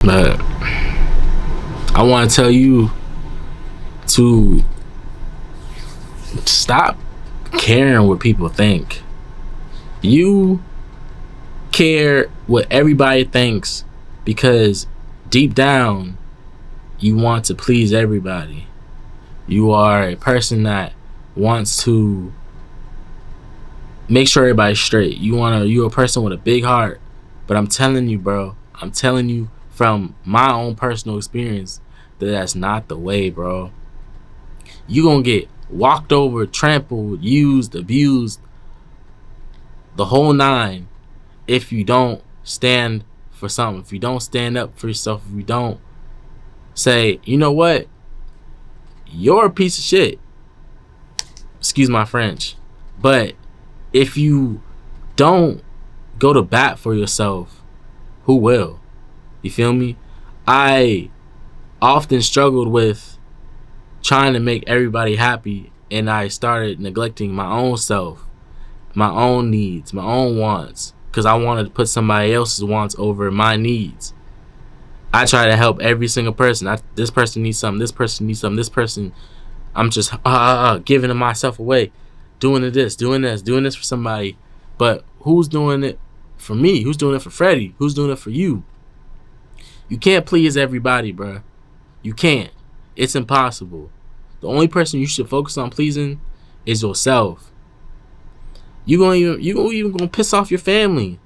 But I want to tell you to stop caring what people think. You care what everybody thinks because deep down you want to please everybody. You are a person that wants to make sure everybody's straight. You're a person with a big heart. But I'm telling you, bro, I'm telling you from my own personal experience that that's not the way, bro. You gonna get walked over, trampled, used, abused, the whole nine if you don't stand for something. If you don't stand up for yourself, if you don't say, you know what, you're a piece of shit. Excuse my French. But if you don't go to bat for yourself, who will? You feel me? I often struggled with trying to make everybody happy, and I started neglecting my own self, my own needs, my own wants, because I wanted to put somebody else's wants over my needs. I try to help every single person. This person needs something. This person needs something. This person, I'm just giving myself away, doing this for somebody. But who's doing it for me? Who's doing it for Freddie? Who's doing it for you? You can't please everybody, bro. You can't. It's impossible. The only person you should focus on pleasing is yourself. You gonna piss off your family.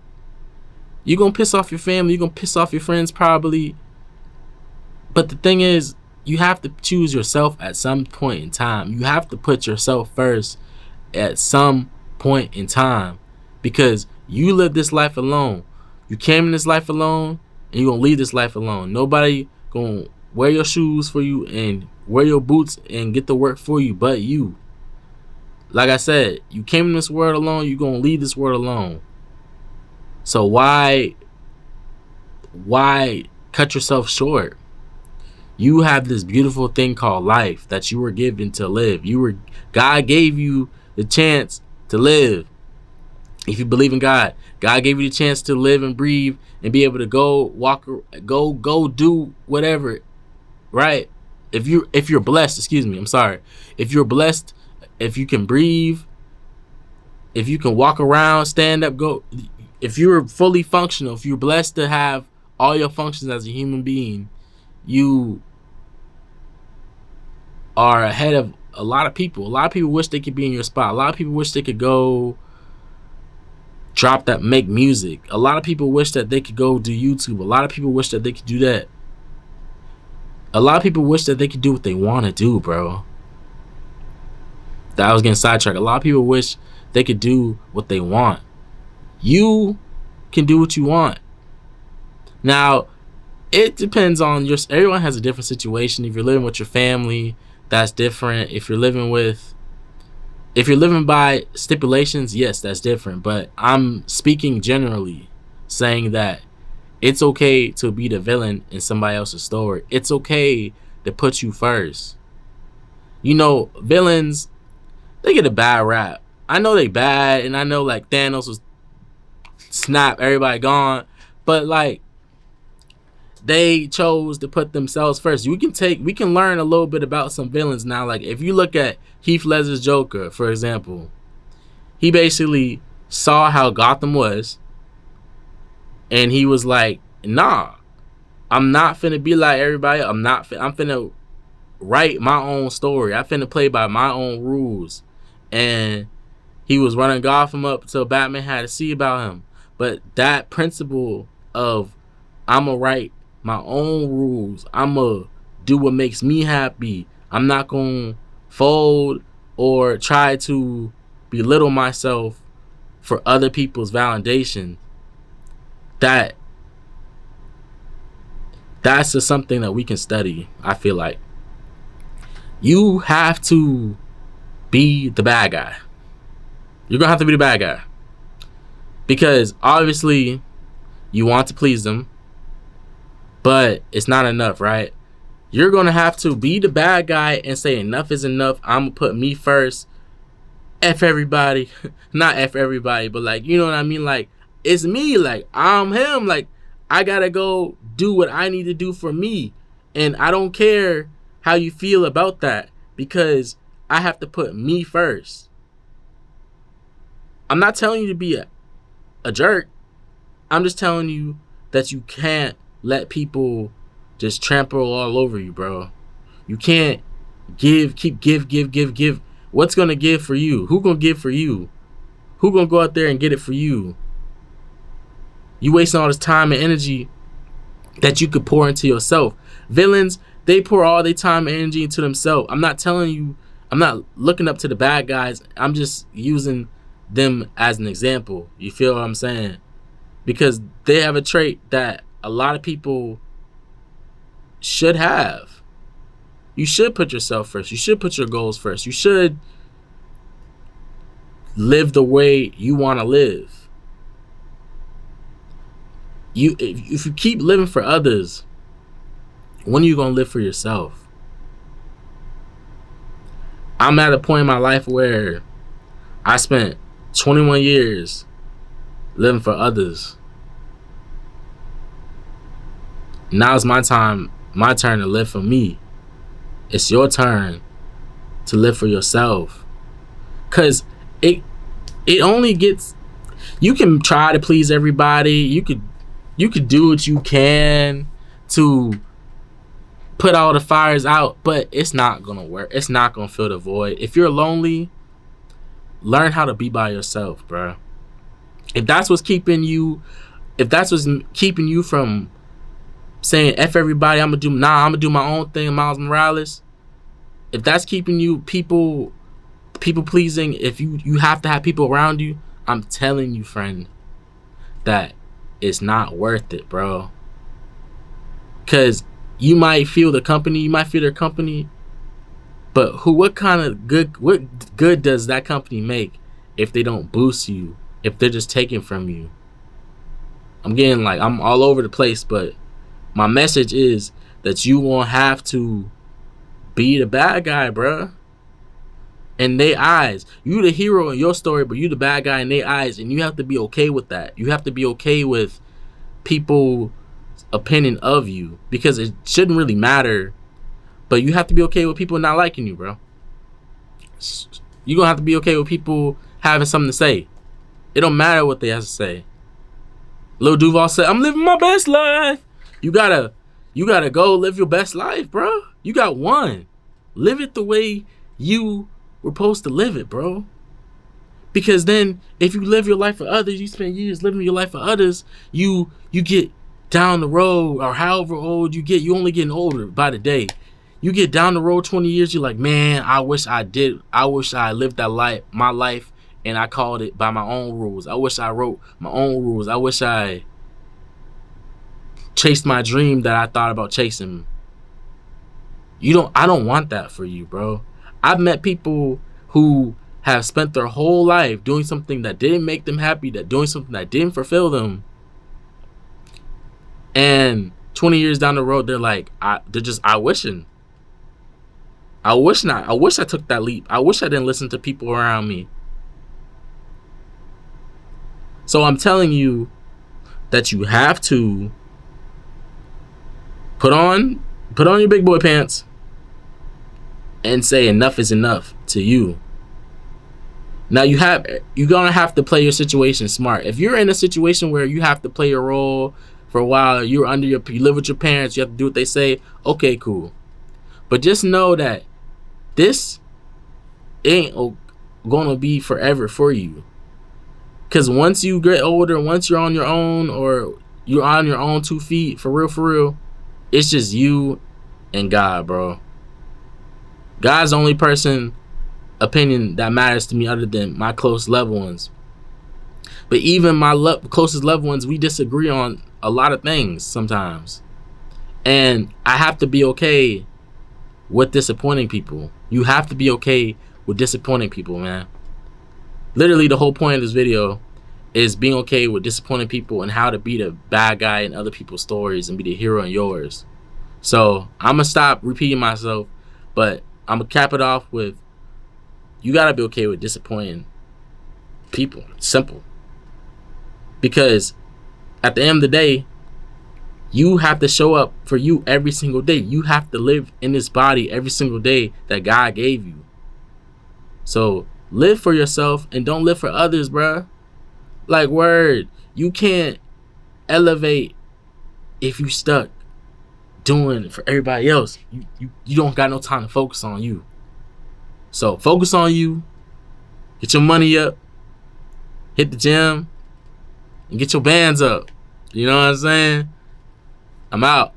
You gonna piss off your family. You gonna piss off your friends probably. But the thing is, you have to choose yourself at some point in time. You have to put yourself first at some point in time, because you live this life alone. You came in this life alone, and you're gonna leave this life alone. Nobody gonna wear your shoes for you and wear your boots and get to work for you but you. Like I said, you came in this world alone, you're gonna leave this world alone. So why cut yourself short? You have this beautiful thing called life that you were given to live. God gave you the chance to live. If you believe in God, God gave you the chance to live and breathe and be able to go walk, go do whatever, right? If you're blessed, if you're blessed, if you can breathe, if you can walk around, stand up, go, if you're fully functional, if you're blessed to have all your functions as a human being, you are ahead of a lot of people. A lot of people wish they could be in your spot. A lot of people wish they could go make music. A lot of people wish that they could go do YouTube. A lot of people wish that they could do that. A lot of people wish that they could do what they want to do, bro. That I was getting sidetracked. A lot of people wish they could do what they want. You can do what you want. Now, it depends on everyone has a different situation. If you're living with your family, that's different. If you're living by stipulations, yes, that's different. But I'm speaking generally, saying that it's okay to be the villain in somebody else's story. It's okay to put you first. You know, villains, they get a bad rap. I know they bad, and I know like Thanos was snap, everybody gone. But like, they chose to put themselves first. We can learn a little bit about some villains now. Like if you look at Heath Ledger's Joker, for example, he basically saw how Gotham was, and he was like, nah, I'm not finna be like everybody. I'm finna write my own story. I'm finna play by my own rules. And he was running Gotham up until Batman had to see about him. But that principle of I'm gonna write my own rules, I'm gonna do what makes me happy, I'm not gonna fold or try to belittle myself for other people's validation, that's just something that we can study. I feel like you have to be the bad guy. You're gonna have to be the bad guy, because obviously you want to please them, but it's not enough, right? You're gonna have to be the bad guy and say enough is enough. I'm gonna put me first. F everybody. Not F everybody, but like, you know what I mean? Like, it's me. Like, I'm him. Like, I gotta go do what I need to do for me. And I don't care how you feel about that, because I have to put me first. I'm not telling you to be a jerk. I'm just telling you that you can't let people just trample all over you, bro. You can't keep give. What's gonna give for you? Who gonna give for you? Who gonna go out there and get it for you? You wasting all this time and energy that you could pour into yourself. Villains, they pour all their time and energy into themselves. I'm not telling you, I'm not looking up to the bad guys. I'm just using them as an example. You feel what I'm saying? Because they have a trait that a lot of people should have. You should put yourself first. You should put your goals first. You should live the way you want to live. If you keep living for others, when are you going to live for yourself? I'm at a point in my life where I spent 21 years living for others. Now it's my turn to live for me. It's your turn to live for yourself. Cause it only gets, you can try to please everybody. You could do what you can to put all the fires out, but it's not gonna work. It's not gonna fill the void. If you're lonely, learn how to be by yourself, bro. If that's what's keeping you from saying F everybody, I'm gonna do my own thing, Miles Morales. If that's keeping you people pleasing, if you have to have people around you, I'm telling you, friend, that it's not worth it, bro. Cause you might feel their company, but what good does that company make if they don't boost you, if they're just taking from you? I'm all over the place, but my message is that you won't have to be the bad guy, bruh. In their eyes, you the hero in your story, but you the bad guy in their eyes, and you have to be okay with that. You have to be okay with people's opinion of you, because it shouldn't really matter, but you have to be okay with people not liking you, bro. You're gonna have to be okay with people having something to say. It don't matter what they have to say. Lil Duval said, I'm living my best life. You gotta go live your best life, bro. You got one. Live it the way you were supposed to live it, bro. Because then if you live your life for others, you spend years living your life for others, you get down the road, or however old you get, you only getting older by the day. You get down the road 20 years, you're like, man, I wish I lived my life, and I called it by my own rules. I wish I wrote my own rules. I wish I chased my dream that I thought about chasing. I don't want that for you, bro. I've met people who have spent their whole life doing something that didn't make them happy, doing something that didn't fulfill them. And 20 years down the road, they're like, I wish I took that leap. I wish I didn't listen to people around me. So I'm telling you that you have to put on your big boy pants and say enough is enough to you. Now you're gonna have to play your situation smart. If you're in a situation where you have to play your role for a while, you live with your parents, you have to do what they say, okay, cool. But just know that this ain't gonna be forever for you. Cause once you get older, once you're on your own, or you're on your own 2 feet, for real, it's just you and God, bro. God's the only opinion that matters to me other than my close loved ones. But even my closest loved ones, we disagree on a lot of things sometimes. And I have to be okay with disappointing people. You have to be okay with disappointing people, man. Literally, the whole point of this video is being okay with disappointing people and how to be the bad guy in other people's stories and be the hero in yours. So I'm going to stop repeating myself, but I'm going to cap it off with, you got to be okay with disappointing people. It's simple. Because at the end of the day, You have to show up for you every single day. You have to live in this body every single day that God gave you. So live for yourself and don't live for others, bruh. Like, word, you can't elevate if you stuck doing it for everybody else. You don't got no time to focus on you. So focus on you. Get your money up. Hit the gym. And get your bands up. You know what I'm saying? I'm out.